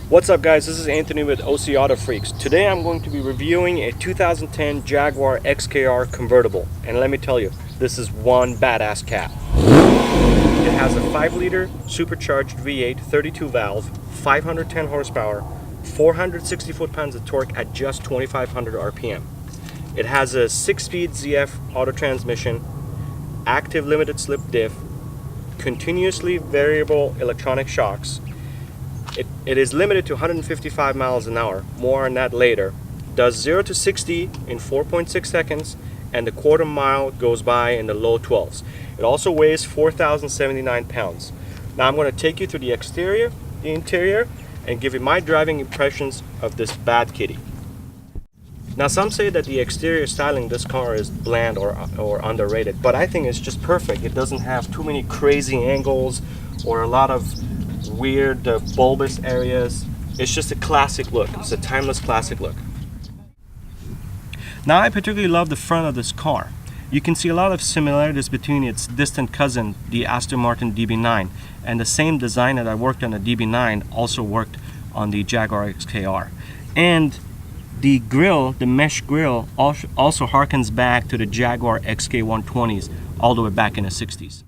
What's up guys, this is Anthony with OC Auto Freaks. Today I'm going to be reviewing a 2010 Jaguar XKR Convertible. And let me tell you, this is one badass cat. It has a 5-liter supercharged V8 32 valve, 510 horsepower, 460 foot-pounds of torque at just 2500 RPM. It has a 6-speed ZF auto transmission, active limited slip diff, continuously variable electronic shocks. It is limited to 155 miles an hour, more on that later. Does 0 to 60 in 4.6 seconds, and the quarter mile goes by in the low 12s. It also weighs 4,079 pounds. Now I'm going to take you through the exterior, the interior, and give you my driving impressions of this bad kitty. Now some say that the exterior styling of this car is bland or underrated, but I think it's just perfect. It doesn't have too many crazy angles or a lot of weird bulbous areas. It's just a classic look. It's a timeless classic look. Now I particularly love the front of this car. You can see a lot of similarities between its distant cousin, the Aston Martin DB9, and the same design that I worked on the DB9 also worked on the Jaguar XKR. And the grille, the mesh grille, also harkens back to the Jaguar XK 120s all the way back in the 60s.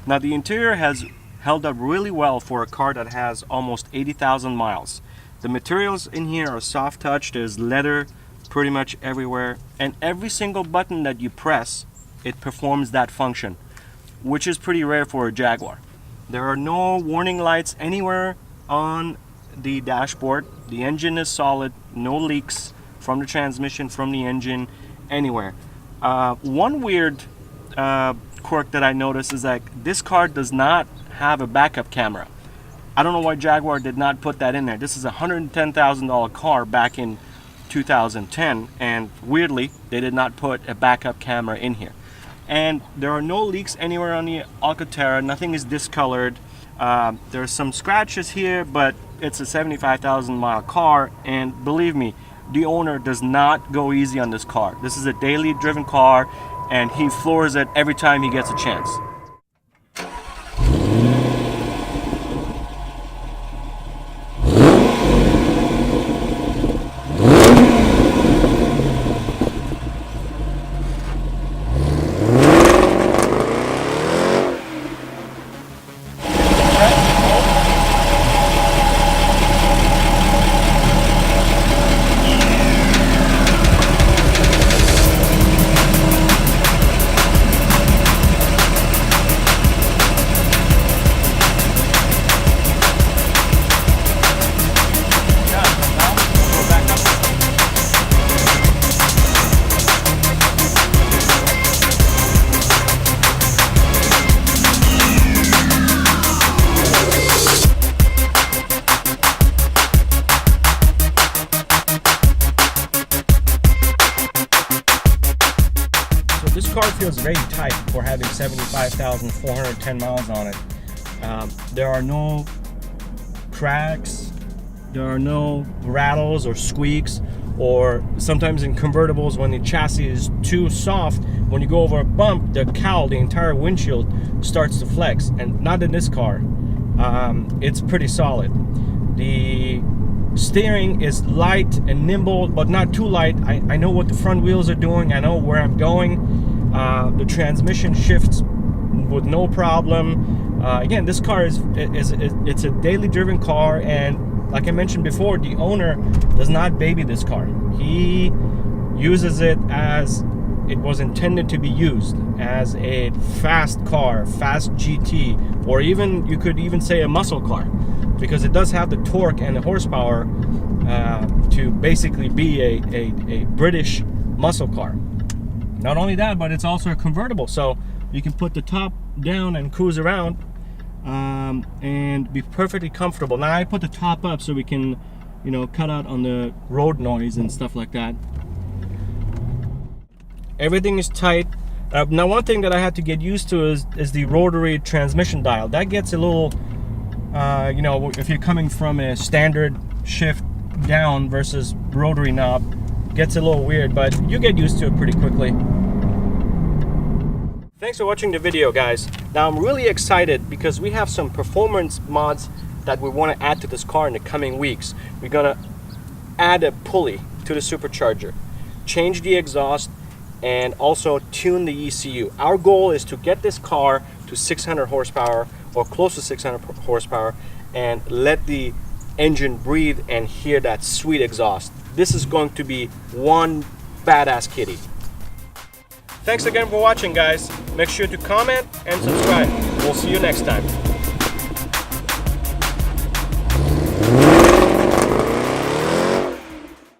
Now the interior has held up really well for a car that has almost 80,000 miles. The materials in here are soft touch. There's leather pretty much everywhere, and every single button that you press, it performs that function, which is pretty rare for a Jaguar. There are no warning lights anywhere on the dashboard. The engine is solid, no leaks from the transmission, from the engine, anywhere. One weird quirk that I noticed is that this car does not have a backup camera. I don't know why Jaguar did not put that in there. This is a $110,000 car back in 2010, and weirdly they did not put a backup camera in here. And there are no leaks anywhere on the Alcantara. Nothing is discolored. There's some scratches here, but it's a 75,000 mile car, and believe me, the owner does not go easy on this car. This is a daily driven car, and he floors it every time he gets a chance. This car feels very tight for having 75,410 miles on it. There are no cracks, there are no rattles or squeaks, or sometimes in convertibles when the chassis is too soft, when you go over a bump, the cowl, the entire windshield starts to flex, and not in this car. It's pretty solid. The steering is light and nimble, but not too light. I know what the front wheels are doing. I know where I'm going. The transmission shifts with no problem. Again, this car it's a daily driven car, and like I mentioned before, the owner does not baby this car. He uses it as it was intended to be used, as a fast car, fast GT, or even, you could even say, a muscle car, because it does have the torque and the horsepower to basically be a British muscle car. Not only that, but it's also a convertible, so you can put the top down and cruise around and be perfectly comfortable. Now I put the top up so we can, cut out on the road noise and stuff like that. Everything is tight. Now one thing that I had to get used to is the rotary transmission dial. That gets a little, if you're coming from a standard shift down versus rotary knob, gets a little weird, but you get used to it pretty quickly. Thanks for watching the video, guys. Now I'm really excited because we have some performance mods that we want to add to this car in the coming weeks. We're gonna add a pulley to the supercharger, change the exhaust, and also tune the ECU. Our goal is to get this car to 600 horsepower or close to 600 horsepower and let the engine breathe and hear that sweet exhaust. This is going to be one badass kitty. Thanks again for watching, guys. Make sure to comment and subscribe. We'll see you next time.